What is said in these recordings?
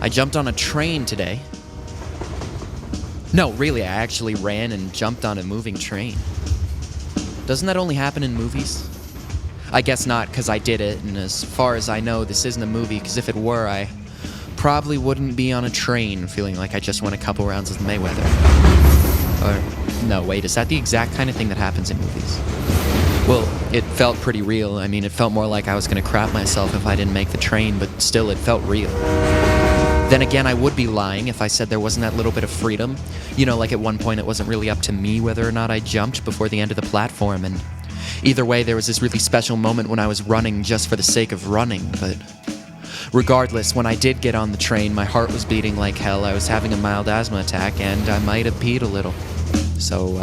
I jumped on a train today. No, really, I actually ran and jumped on a moving train. Doesn't that only happen in movies? I guess not, because I did it, and as far as I know, this isn't a movie, because if it were, I probably wouldn't be on a train feeling like I just won a couple rounds with Mayweather. Or, no, wait, is that the exact kind of thing that happens in movies? Well, it felt pretty real. I mean, it felt more like I was gonna crap myself if I didn't make the train, but still, it felt real. Then again, I would be lying if I said there wasn't that little bit of freedom. You know, like at one point it wasn't really up to me whether or not I jumped before the end of the platform, and either way, there was this really special moment when I was running just for the sake of running, but regardless, when I did get on the train, my heart was beating like hell, I was having a mild asthma attack, and I might have peed a little. So,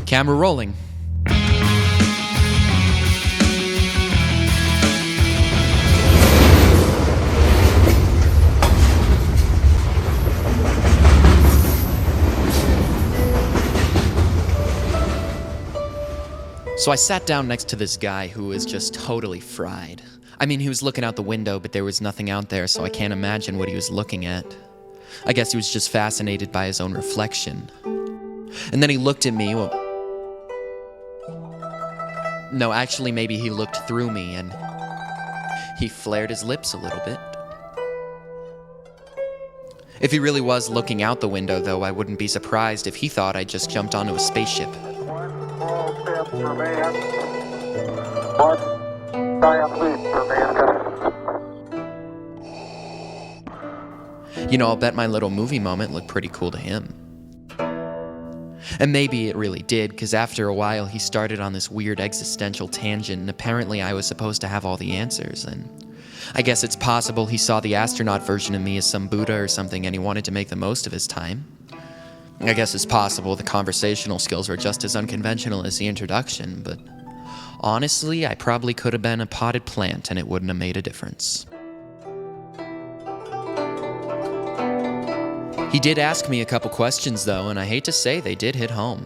camera rolling. So I sat down next to this guy who was just totally fried. I mean, he was looking out the window, but there was nothing out there, so I can't imagine what he was looking at. I guess he was just fascinated by his own reflection. And then he looked at me, no, actually, maybe he looked through me, and he flared his lips a little bit. If he really was looking out the window, though, I wouldn't be surprised if he thought I just jumped onto a spaceship. For man, one giant leap for mankind. You know, I'll bet my little movie moment looked pretty cool to him. And maybe it really did, because after a while he started on this weird existential tangent, and apparently I was supposed to have all the answers, and I guess it's possible he saw the astronaut version of me as some Buddha or something, and he wanted to make the most of his time. I guess it's possible the conversational skills were just as unconventional as the introduction, but honestly, I probably could have been a potted plant and it wouldn't have made a difference. He did ask me a couple questions though, and I hate to say they did hit home.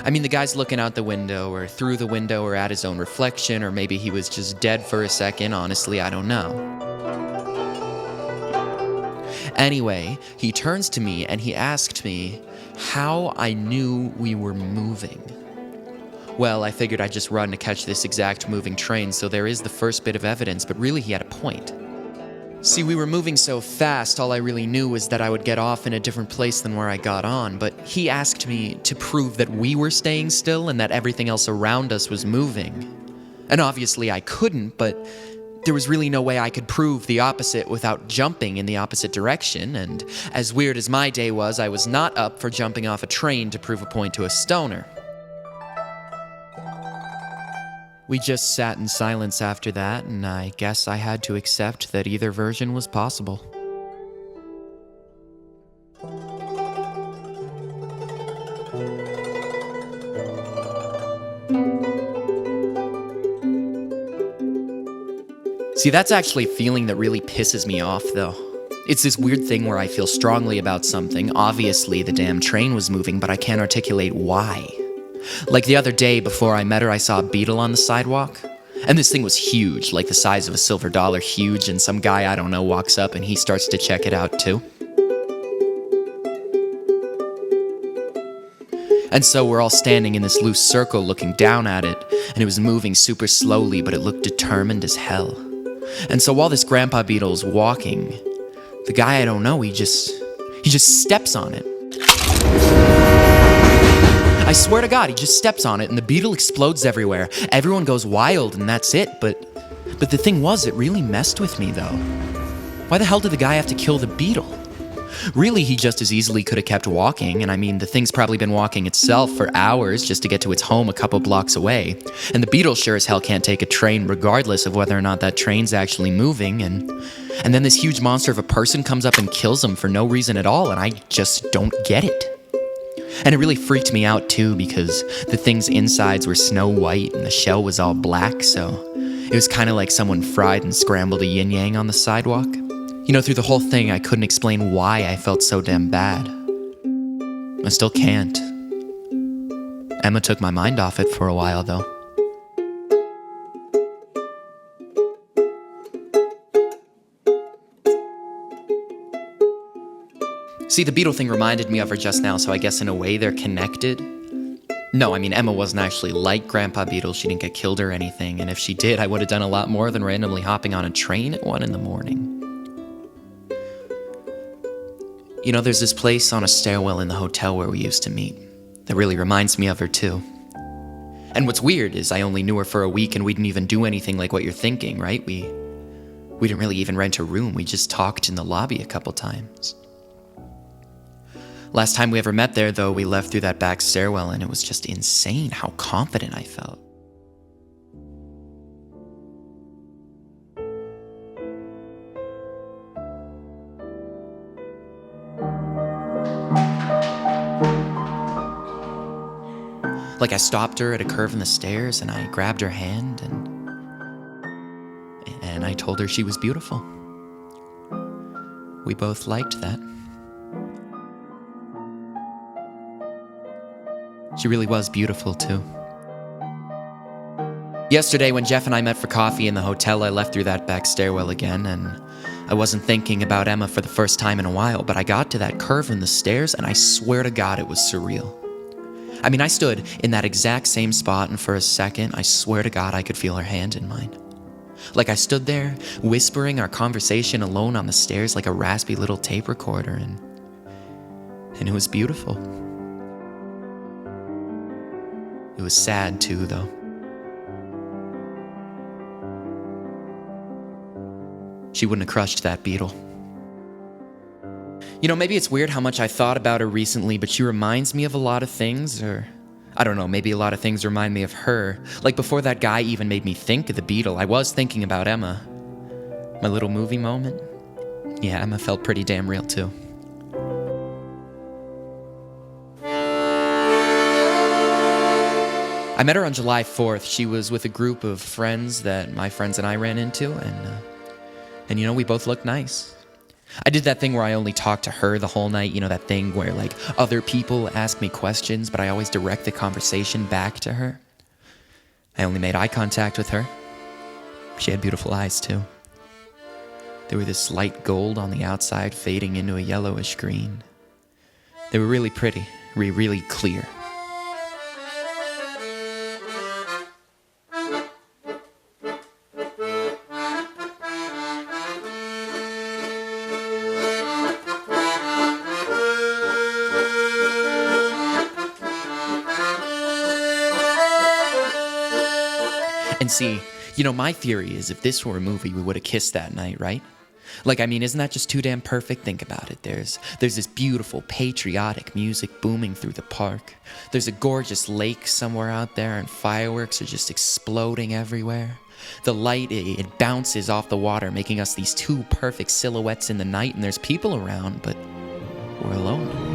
I mean, the guy's looking out the window, or through the window, or at his own reflection, or maybe he was just dead for a second, honestly, I don't know. Anyway, he turns to me and he asked me how I knew we were moving. Well, I figured I'd just run to catch this exact moving train, so there is the first bit of evidence, but really he had a point. See, we were moving so fast, all I really knew was that I would get off in a different place than where I got on, but he asked me to prove that we were staying still and that everything else around us was moving. And obviously I couldn't, but there was really no way I could prove the opposite without jumping in the opposite direction, and as weird as my day was, I was not up for jumping off a train to prove a point to a stoner. We just sat in silence after that, and I guess I had to accept that either version was possible. See, that's actually a feeling that really pisses me off, though. It's this weird thing where I feel strongly about something. Obviously, the damn train was moving, but I can't articulate why. Like the other day, before I met her, I saw a beetle on the sidewalk. And this thing was huge, like the size of a silver dollar huge, and some guy I don't know walks up and he starts to check it out too. And so we're all standing in this loose circle looking down at it, and it was moving super slowly, but it looked determined as hell. And so while this grandpa beetle's walking, the guy I don't know, he just steps on it. I swear to God, he just steps on it and the beetle explodes everywhere. Everyone goes wild and that's it, but the thing was, it really messed with me though. Why the hell did the guy have to kill the beetle? Really, he just as easily could have kept walking, and I mean, the thing's probably been walking itself for hours just to get to its home a couple blocks away. And the beetle sure as hell can't take a train regardless of whether or not that train's actually moving, and then this huge monster of a person comes up and kills him for no reason at all, and I just don't get it. And it really freaked me out too, because the thing's insides were snow white and the shell was all black, so it was kind of like someone fried and scrambled a yin-yang on the sidewalk. You know, through the whole thing, I couldn't explain why I felt so damn bad. I still can't. Emma took my mind off it for a while, though. See, the beetle thing reminded me of her just now, so I guess in a way they're connected. No, I mean, Emma wasn't actually like Grandpa Beetle. She didn't get killed or anything, and if she did, I would have done a lot more than randomly hopping on a train at 1 a.m. You know, there's this place on a stairwell in the hotel where we used to meet that really reminds me of her, too. And what's weird is I only knew her for a week and we didn't even do anything like what you're thinking, right? We didn't really even rent a room. We just talked in the lobby a couple times. Last time we ever met there, though, we left through that back stairwell and it was just insane how confident I felt. Like I stopped her at a curve in the stairs and I grabbed her hand and I told her she was beautiful. We both liked that. She really was beautiful, too. Yesterday, when Jeff and I met for coffee in the hotel, I left through that back stairwell again, and I wasn't thinking about Emma for the first time in a while, but I got to that curve in the stairs, and I swear to God it was surreal. I mean, I stood in that exact same spot, and for a second, I swear to God I could feel her hand in mine. Like I stood there, whispering our conversation alone on the stairs like a raspy little tape recorder, and it was beautiful. It was sad, too, though. She wouldn't have crushed that beetle. You know, maybe it's weird how much I thought about her recently, but she reminds me of a lot of things, or I don't know, maybe a lot of things remind me of her. Like before that guy even made me think of the beetle, I was thinking about Emma. My little movie moment. Yeah, Emma felt pretty damn real, too. I met her on July 4th. She was with a group of friends that my friends and I ran into, and you know, we both looked nice. I did that thing where I only talked to her the whole night, you know, that thing where, like, other people ask me questions, but I always direct the conversation back to her. I only made eye contact with her. She had beautiful eyes, too. They were this light gold on the outside, fading into a yellowish green. They were really pretty, really clear. And see, you know, my theory is if this were a movie, we would have kissed that night, right? Like, I mean, isn't that just too damn perfect? Think about it. There's this beautiful, patriotic music booming through the park. There's a gorgeous lake somewhere out there, and fireworks are just exploding everywhere. The light, it bounces off the water, making us these two perfect silhouettes in the night, and there's people around, but we're alone.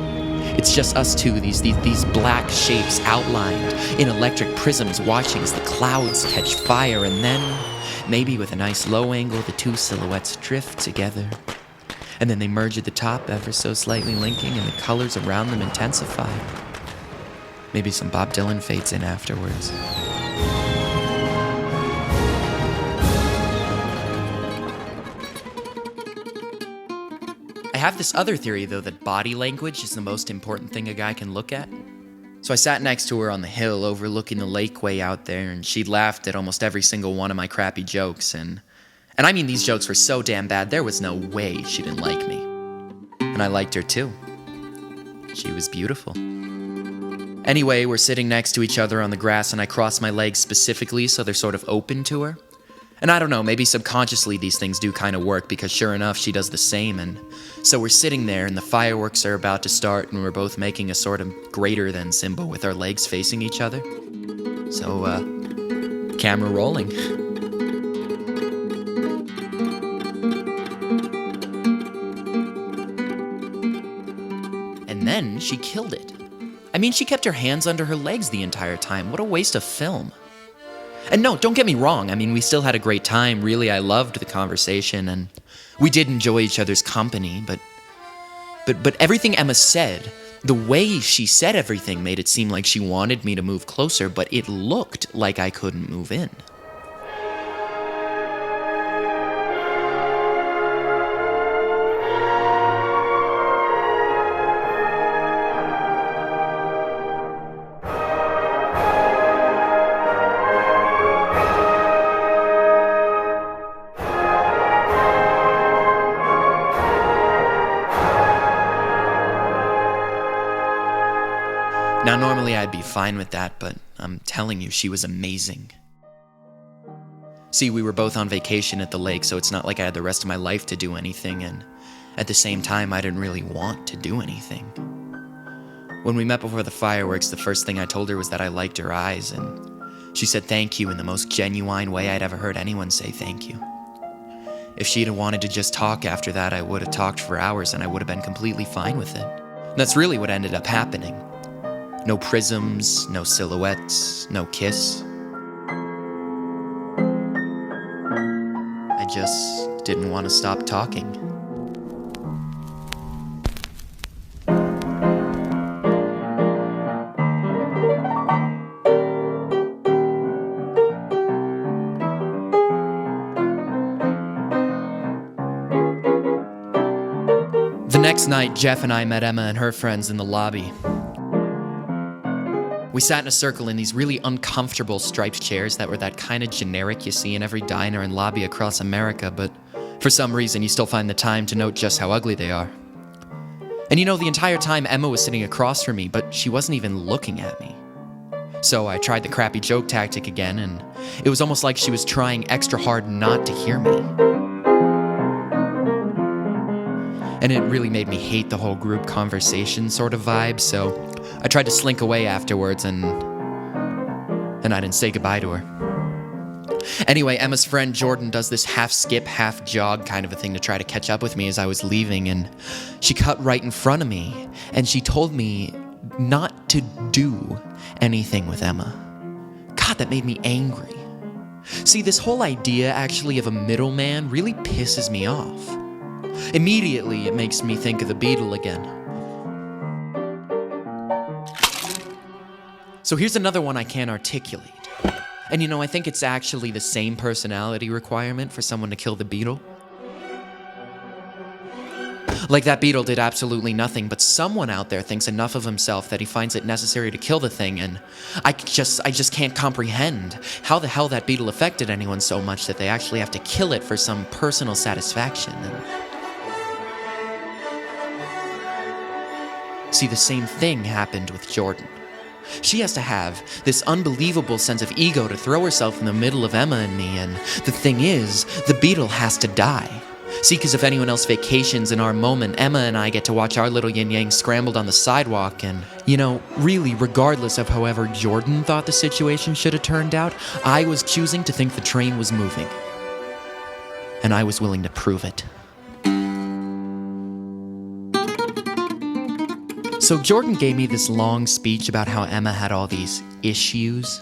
It's just us two, these black shapes outlined in electric prisms watching as the clouds catch fire, and then, maybe with a nice low angle, the two silhouettes drift together. And then they merge at the top, ever so slightly linking, and the colors around them intensify. Maybe some Bob Dylan fades in afterwards. I have this other theory, though, that body language is the most important thing a guy can look at. So I sat next to her on the hill overlooking the lakeway out there, and she laughed at almost every single one of my crappy jokes, and I mean, these jokes were so damn bad, there was no way she didn't like me. And I liked her too. She was beautiful. Anyway, we're sitting next to each other on the grass, and I cross my legs specifically so they're sort of open to her. And I don't know, maybe subconsciously these things do kind of work, because sure enough, she does the same, and so we're sitting there, and the fireworks are about to start, and we're both making a sort of greater than symbol with our legs facing each other. So, camera rolling. And then she killed it. I mean, she kept her hands under her legs the entire time. What a waste of film. And no, don't get me wrong. I mean, we still had a great time. Really, I loved the conversation, and we did enjoy each other's company, but everything Emma said, the way she said everything made it seem like she wanted me to move closer, but it looked like I couldn't move in. Now, normally I'd be fine with that, but I'm telling you, she was amazing. See, we were both on vacation at the lake, so it's not like I had the rest of my life to do anything, and at the same time, I didn't really want to do anything. When we met before the fireworks, the first thing I told her was that I liked her eyes, and she said thank you in the most genuine way I'd ever heard anyone say thank you. If she'd have wanted to just talk after that, I would have talked for hours, and I would have been completely fine with it. And that's really what ended up happening. No prisms, no silhouettes, no kiss. I just didn't want to stop talking. The next night, Jeff and I met Emma and her friends in the lobby. We sat in a circle in these really uncomfortable striped chairs that were that kind of generic you see in every diner and lobby across America, but for some reason you still find the time to note just how ugly they are. And you know, the entire time Emma was sitting across from me, but she wasn't even looking at me. So I tried the crappy joke tactic again, and it was almost like she was trying extra hard not to hear me. And it really made me hate the whole group conversation sort of vibe, so I tried to slink away afterwards and I didn't say goodbye to her. Anyway, Emma's friend Jordan does this half skip, half jog kind of a thing to try to catch up with me as I was leaving, and she cut right in front of me, and she told me not to do anything with Emma. God, that made me angry. See, this whole idea actually of a middleman really pisses me off. Immediately, it makes me think of the Beetle again. So here's another one I can't articulate. And you know, I think it's actually the same personality requirement for someone to kill the Beetle. Like, that Beetle did absolutely nothing, but someone out there thinks enough of himself that he finds it necessary to kill the thing, and I just can't comprehend how the hell that Beetle affected anyone so much that they actually have to kill it for some personal satisfaction. See, the same thing happened with Jordan. She has to have this unbelievable sense of ego to throw herself in the middle of Emma and me, and the thing is, the Beetle has to die. See, because if anyone else vacations in our moment, Emma and I get to watch our little yin-yang scrambled on the sidewalk, and, you know, really, regardless of however Jordan thought the situation should have turned out, I was choosing to think the train was moving. And I was willing to prove it. So Jordan gave me this long speech about how Emma had all these issues.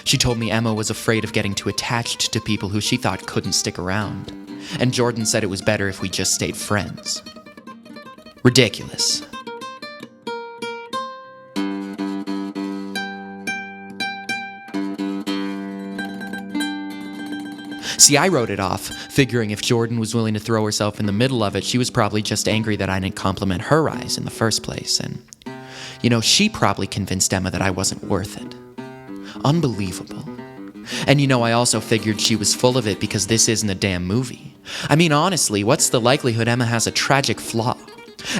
She told me Emma was afraid of getting too attached to people who she thought couldn't stick around. And Jordan said it was better if we just stayed friends. Ridiculous. See, I wrote it off, figuring if Jordan was willing to throw herself in the middle of it, she was probably just angry that I didn't compliment her eyes in the first place. And, you know, she probably convinced Emma that I wasn't worth it. Unbelievable. And, you know, I also figured she was full of it because this isn't a damn movie. I mean, honestly, what's the likelihood Emma has a tragic flaw?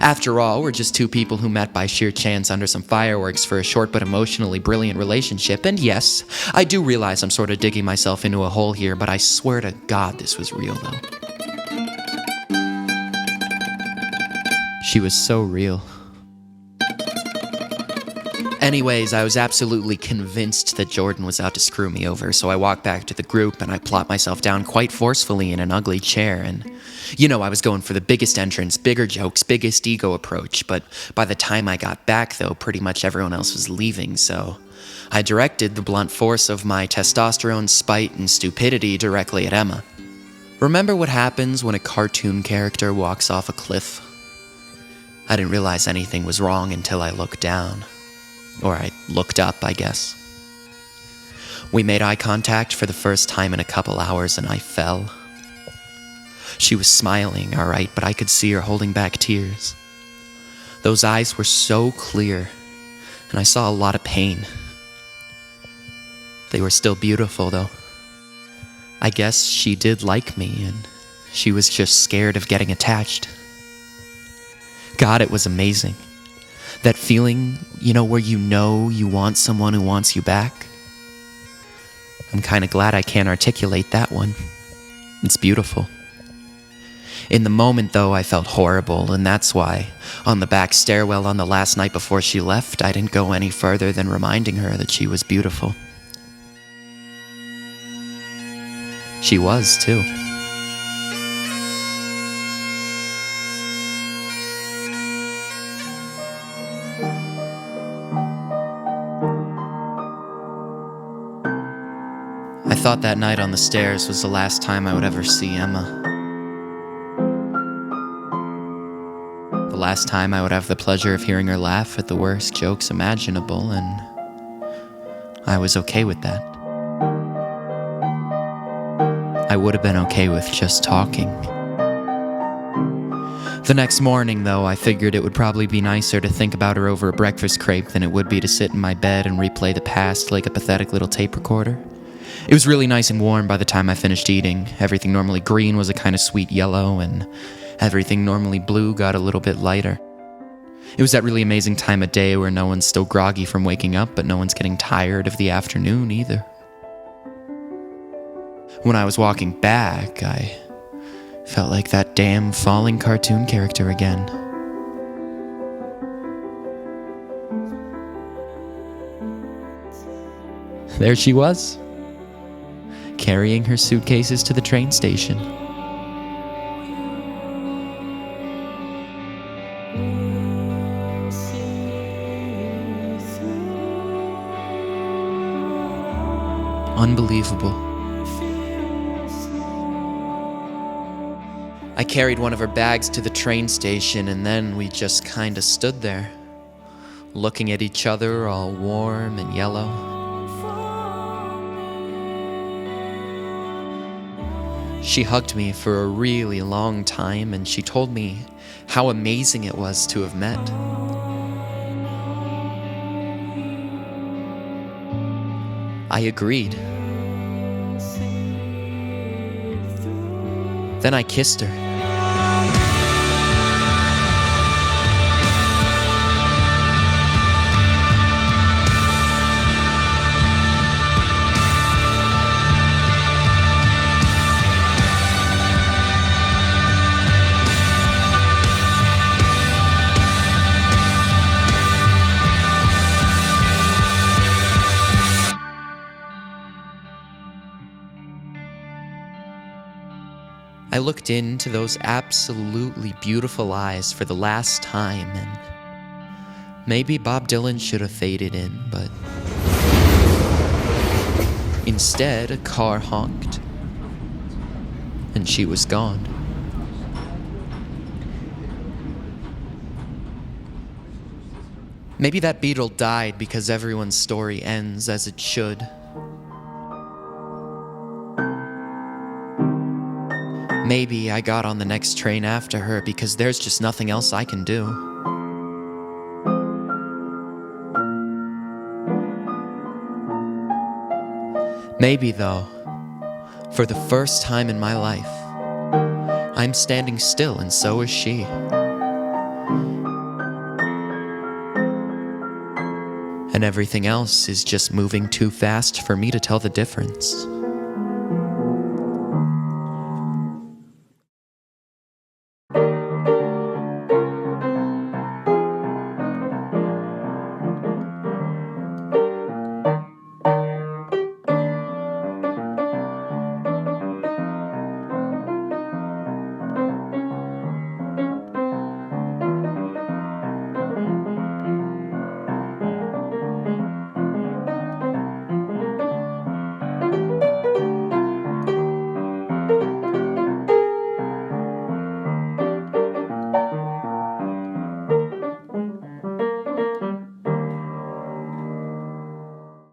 After all, we're just two people who met by sheer chance under some fireworks for a short but emotionally brilliant relationship, and yes, I do realize I'm sort of digging myself into a hole here, but I swear to God this was real, though. She was so real. Anyways, I was absolutely convinced that Jordan was out to screw me over, so I walked back to the group and I plopped myself down quite forcefully in an ugly chair, and you know, I was going for the biggest entrance, bigger jokes, biggest ego approach, but by the time I got back, though, pretty much everyone else was leaving, so I directed the blunt force of my testosterone, spite, and stupidity directly at Emma. Remember what happens when a cartoon character walks off a cliff? I didn't realize anything was wrong until I looked down. Or I looked up, I guess. We made eye contact for the first time in a couple hours, and I fell. She was smiling, all right, but I could see her holding back tears. Those eyes were so clear, and I saw a lot of pain. They were still beautiful, though. I guess she did like me, and she was just scared of getting attached. God, it was amazing. That feeling Where you want someone who wants you back? I'm kind of glad I can't articulate that one. It's beautiful. In the moment, though, I felt horrible, and that's why, on the back stairwell on the last night before she left, I didn't go any further than reminding her that she was beautiful. She was, too. I thought that night on the stairs was the last time I would ever see Emma. The last time I would have the pleasure of hearing her laugh at the worst jokes imaginable, and I was okay with that. I would have been okay with just talking. The next morning, though, I figured it would probably be nicer to think about her over a breakfast crepe than it would be to sit in my bed and replay the past like a pathetic little tape recorder. It was really nice and warm by the time I finished eating. Everything normally green was a kind of sweet yellow, and everything normally blue got a little bit lighter. It was that really amazing time of day where no one's still groggy from waking up, but no one's getting tired of the afternoon either. When I was walking back, I felt like that damn falling cartoon character again. There she was, carrying her suitcases to the train station. Unbelievable. I carried one of her bags to the train station, and then we just kinda stood there, looking at each other all warm and yellow. She hugged me for a really long time, and she told me how amazing it was to have met. I agreed. Then I kissed her. I looked into those absolutely beautiful eyes for the last time, and maybe Bob Dylan should have faded in, but instead a car honked, and she was gone. Maybe that beetle died because everyone's story ends as it should. Maybe I got on the next train after her because there's just nothing else I can do. Maybe, though, for the first time in my life, I'm standing still and so is she. And everything else is just moving too fast for me to tell the difference.